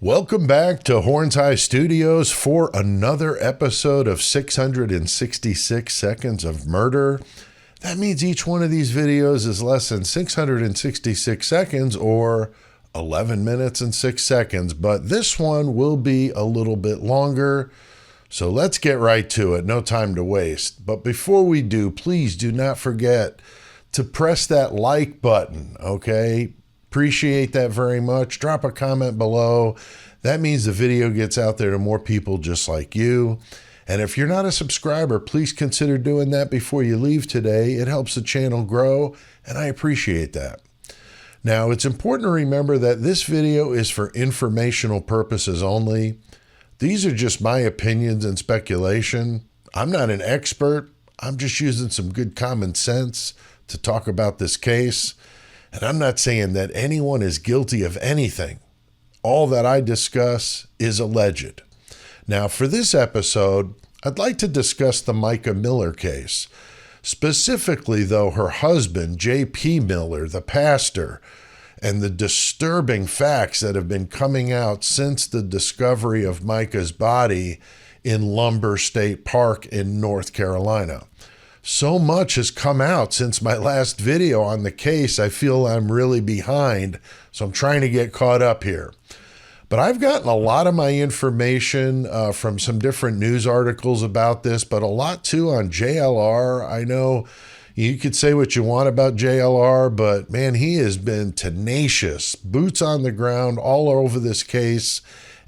Welcome back to Horns High Studios for another episode of 666 Seconds of Murder. That means each one of these videos is less than 666 seconds or 11 minutes and 6 seconds, but this one will be a little bit longer. So let's get right to it. No time to waste. But before we do, please do not forget to press that like button, okay? Appreciate that very much. Drop a comment below. That means the video gets out there to more people just like you. And if you're not a subscriber, please consider doing that before you leave today. It helps the channel grow, and I appreciate that. Now, it's important to remember that this video is for informational purposes only. These are just my opinions and speculation. I'm not an expert. I'm just using some good common sense to talk about this case. And I'm not saying that anyone is guilty of anything. All that I discuss is alleged. Now, for this episode, I'd like to discuss the Mica Miller case. Specifically, though, her husband, J.P. Miller, the pastor, and the disturbing facts that have been coming out since the discovery of Mica's body in Lumber State Park in North Carolina. So much has come out since my last video on the case, I feel I'm really behind, so I'm trying to get caught up here. But I've gotten a lot of my information from some different news articles about this, but a lot too on JLR. I know you could say what you want about JLR, but man, he has been tenacious, boots on the ground all over this case,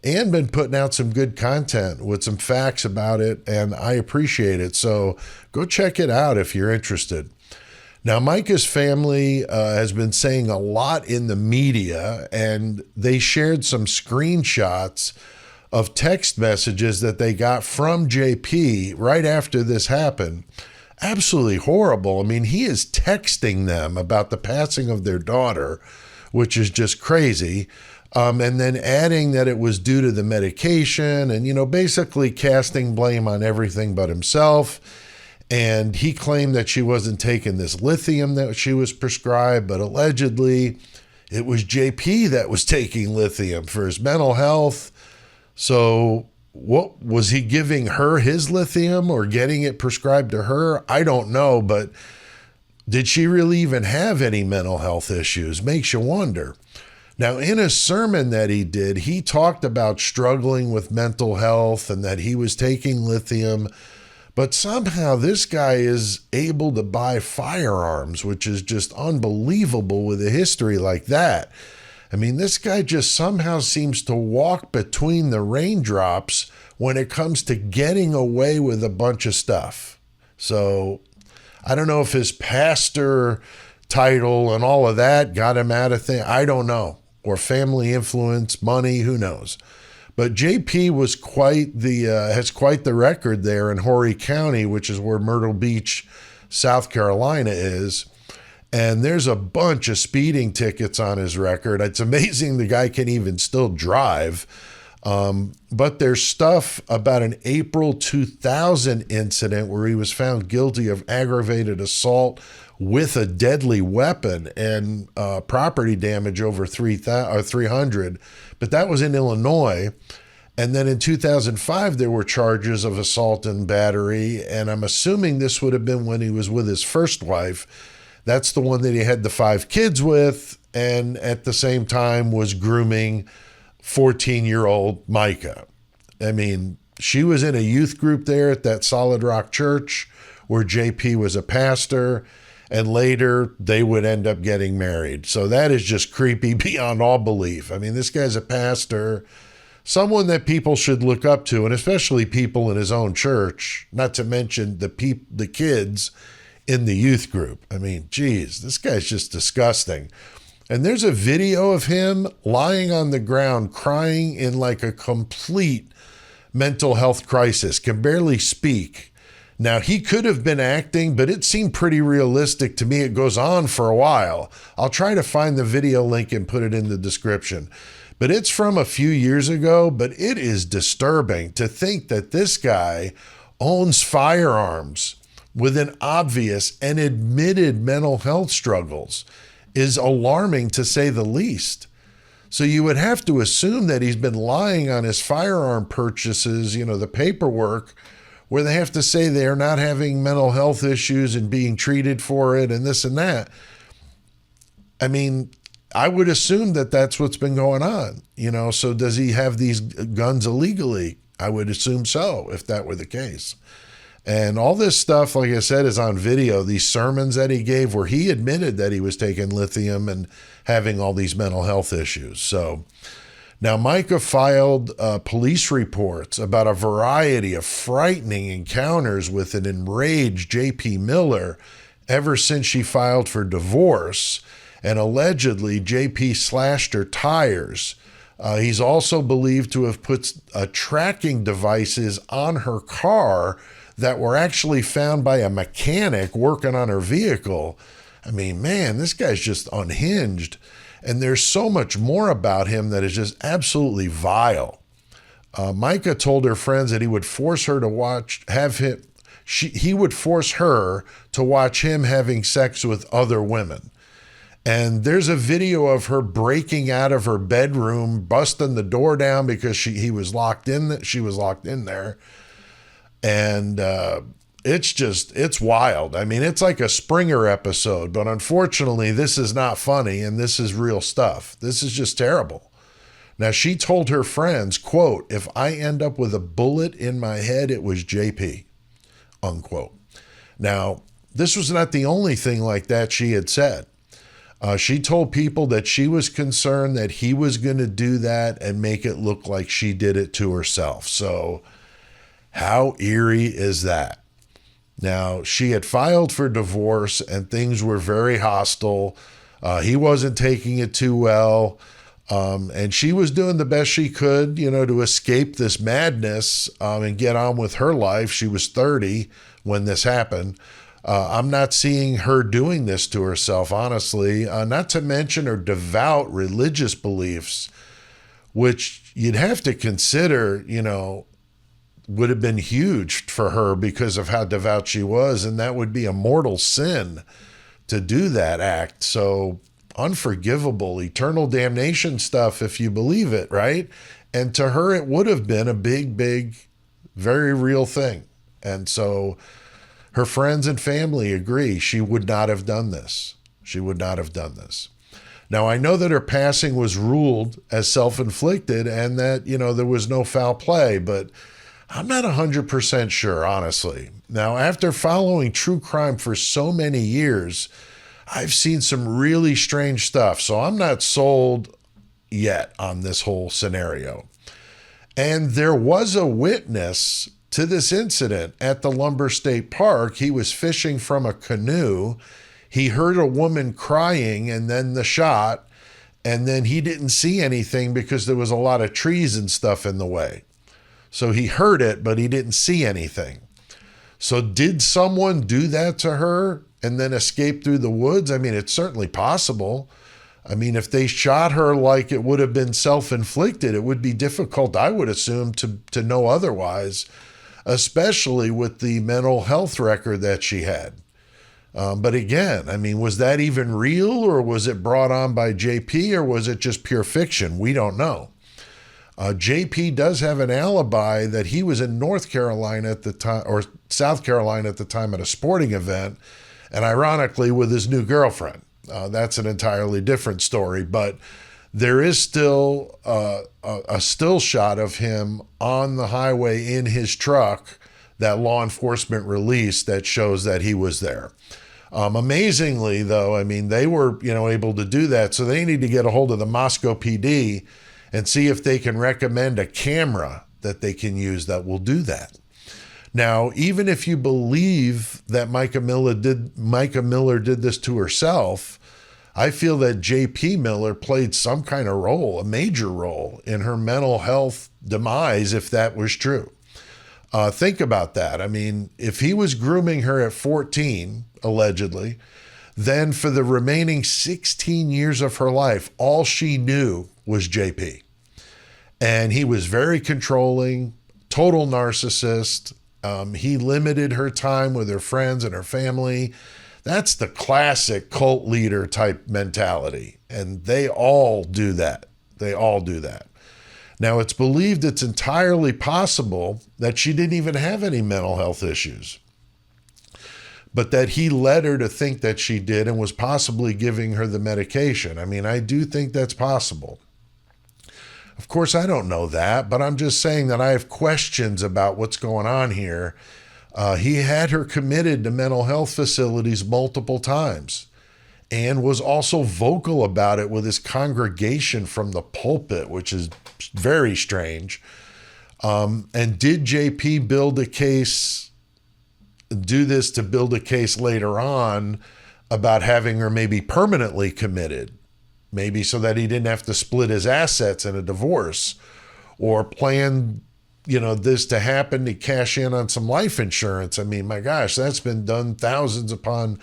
and been putting out some good content with some facts about it, and I appreciate it. So go check it out if you're interested. Now, Mica's family has been saying a lot in the media, and they shared some screenshots of text messages that they got from JP right after this happened. Absolutely horrible. I mean, he is texting them about the passing of their daughter, which is just crazy. And then adding that it was due to the medication and, basically casting blame on everything but himself. And he claimed that she wasn't taking this lithium that she was prescribed, but allegedly it was JP that was taking lithium for his mental health. So what was he giving her his lithium or getting it prescribed to her? I don't know, but did she really even have any mental health issues? Makes you wonder. Now, in a sermon that he did, he talked about struggling with mental health and that he was taking lithium, but somehow this guy is able to buy firearms, which is just unbelievable with a history like that. I mean, this guy just somehow seems to walk between the raindrops when it comes to getting away with a bunch of stuff. So I don't know if his pastor title and all of that got him out of things. I don't know. Or family influence, money, who knows. But JP was has quite the record there in Horry County, which is where Myrtle Beach, South Carolina is. And there's a bunch of speeding tickets on his record. It's amazing the guy can even still drive. But there's stuff about an April 2000 incident where he was found guilty of aggravated assault with a deadly weapon and property damage over 300, but that was in Illinois. And then in 2005, there were charges of assault and battery, and I'm assuming this would have been when he was with his first wife. That's the one that he had the 5 kids with, and at the same time was grooming 14-year-old Mica. I mean, she was in a youth group there at that Solid Rock Church where JP was a pastor, and later they would end up getting married. So that is just creepy beyond all belief. I mean, this guy's a pastor, someone that people should look up to, and especially people in his own church, not to mention the kids in the youth group. I mean, geez, this guy's just disgusting. And there's a video of him lying on the ground crying in like a complete mental health crisis, can barely speak. Now, he could have been acting, but it seemed pretty realistic to me. It goes on for a while. I'll try to find the video link and put it in the description. But it's from a few years ago, but it is disturbing to think that this guy owns firearms with an obvious and admitted mental health struggles is alarming to say the least. So you would have to assume that he's been lying on his firearm purchases, the paperwork, where they have to say they're not having mental health issues and being treated for it and this and that. I mean, I would assume that that's what's been going on, so does he have these guns illegally? I would assume so, if that were the case. And all this stuff, like I said, is on video. These sermons that he gave where he admitted that he was taking lithium and having all these mental health issues. So now Mica filed police reports about a variety of frightening encounters with an enraged J.P. Miller ever since she filed for divorce. And allegedly, J.P. slashed her tires. He's also believed to have put tracking devices on her car that were actually found by a mechanic working on her vehicle. I mean, man, this guy's just unhinged. And there's so much more about him that is just absolutely vile. Mica told her friends that he would force her to he would force her to watch him having sex with other women. And there's a video of her breaking out of her bedroom, busting the door down because she was locked in there. And it's wild. I mean, it's like a Springer episode, but unfortunately, this is not funny and this is real stuff. This is just terrible. Now, she told her friends, quote, "If I end up with a bullet in my head, it was JP," unquote. Now, this was not the only thing like that she had said. She told people that she was concerned that he was going to do that and make it look like she did it to herself. So how eerie is that? Now, she had filed for divorce and things were very hostile. He wasn't taking it too well. And she was doing the best she could, to escape this madness and get on with her life. She was 30 when this happened. I'm not seeing her doing this to herself, honestly, not to mention her devout religious beliefs, which you'd have to consider, would have been huge for her because of how devout she was. And that would be a mortal sin to do that act. So unforgivable, eternal damnation stuff, if you believe it, right? And to her, it would have been a big, big, very real thing. And so her friends and family agree she would not have done this. She would not have done this. Now, I know that her passing was ruled as self-inflicted and that, there was no foul play, but I'm not 100% sure, honestly. Now, after following true crime for so many years, I've seen some really strange stuff, so I'm not sold yet on this whole scenario. And there was a witness to this incident at the Lumber State Park. He was fishing from a canoe. He heard a woman crying and then the shot, and then he didn't see anything because there was a lot of trees and stuff in the way. So he heard it, but he didn't see anything. So did someone do that to her and then escape through the woods? I mean, it's certainly possible. I mean, if they shot her like it would have been self-inflicted, it would be difficult, I would assume, to know otherwise, especially with the mental health record that she had. But again, I mean, was that even real, or was it brought on by JP, or was it just pure fiction? We don't know. JP does have an alibi that he was in North Carolina at the time, or South Carolina at the time, at a sporting event, and ironically with his new girlfriend. That's an entirely different story, but there is still a still shot of him on the highway in his truck that law enforcement released that shows that he was there. Amazingly, though, I mean, they were, able to do that, so they need to get a hold of the Moscow PD and see if they can recommend a camera that they can use that will do that. Now, even if you believe that Mica Miller did this to herself, I feel that J.P. Miller played some kind of role, a major role, in her mental health demise, if that was true. Think about that. I mean, if he was grooming her at 14, allegedly, then for the remaining 16 years of her life, all she knew was JP. And he was very controlling, total narcissist. He limited her time with her friends and her family. That's the classic cult leader type mentality. And they all do that. They all do that. Now, it's believed it's entirely possible that she didn't even have any mental health issues, but that he led her to think that she did and was possibly giving her the medication. I mean, I do think that's possible. Of course, I don't know that, but I'm just saying that I have questions about what's going on here. He had her committed to mental health facilities multiple times and was also vocal about it with his congregation from the pulpit, which is very strange. And did JP do this to build a case later on about having her maybe permanently committed? Maybe so that he didn't have to split his assets in a divorce, or plan, this to happen to cash in on some life insurance. I mean, my gosh, that's been done thousands upon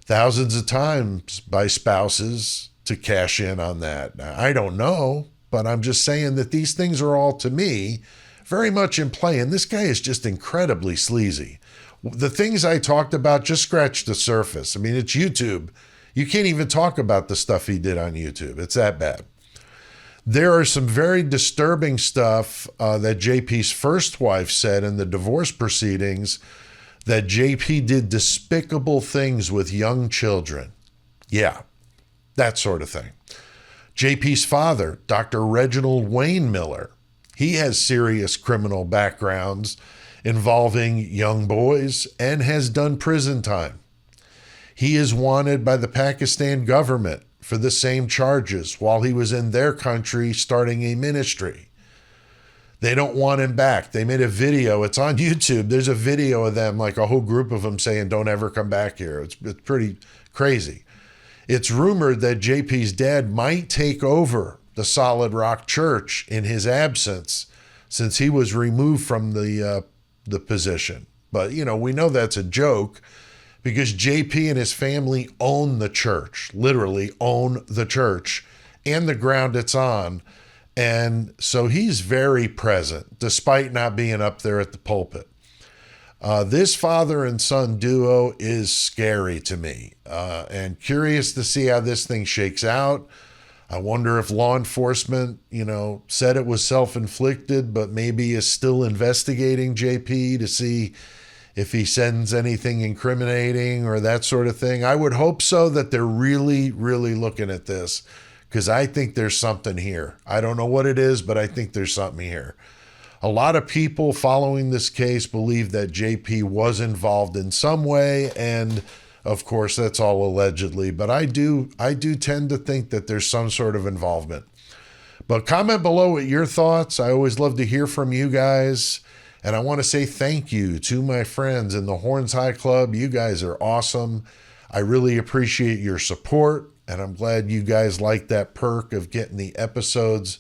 thousands of times by spouses to cash in on that. Now, I don't know, but I'm just saying that these things are all, to me, very much in play. And this guy is just incredibly sleazy. The things I talked about just scratched the surface. I mean, it's YouTube. You can't even talk about the stuff he did on YouTube. It's that bad. There are some very disturbing stuff that JP's first wife said in the divorce proceedings, that JP did despicable things with young children. Yeah, that sort of thing. JP's father, Dr. Reginald Wayne Miller, he has serious criminal backgrounds involving young boys and has done prison time. He is wanted by the Pakistan government for the same charges while he was in their country starting a ministry. They don't want him back. They made a video. It's on YouTube. There's a video of them, like a whole group of them, saying, don't ever come back here. It's pretty crazy. It's rumored that JP's dad might take over the Solid Rock Church in his absence, since he was removed from the position. But, we know that's a joke, because JP and his family own the church, literally own the church and the ground it's on. And so he's very present, despite not being up there at the pulpit. This father and son duo is scary to me, and curious to see how this thing shakes out. I wonder if law enforcement, said it was self-inflicted, but maybe is still investigating JP to see if he sends anything incriminating or that sort of thing. I would hope so, that they're really, really looking at this, because I think there's something here. I don't know what it is, but I think there's something here. A lot of people following this case believe that JP was involved in some way, and of course that's all allegedly, but I do tend to think that there's some sort of involvement. But comment below with your thoughts. I always love to hear from you guys. And I want to say thank you to my friends in the Horns High Club. You guys are awesome. I really appreciate your support, and I'm glad you guys like that perk of getting the episodes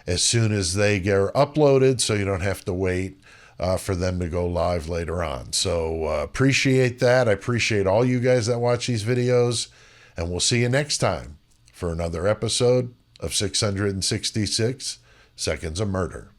as soon as they get uploaded, so you don't have to wait for them to go live later on. So appreciate that. I appreciate all you guys that watch these videos, and we'll see you next time for another episode of 666 Seconds of Murder.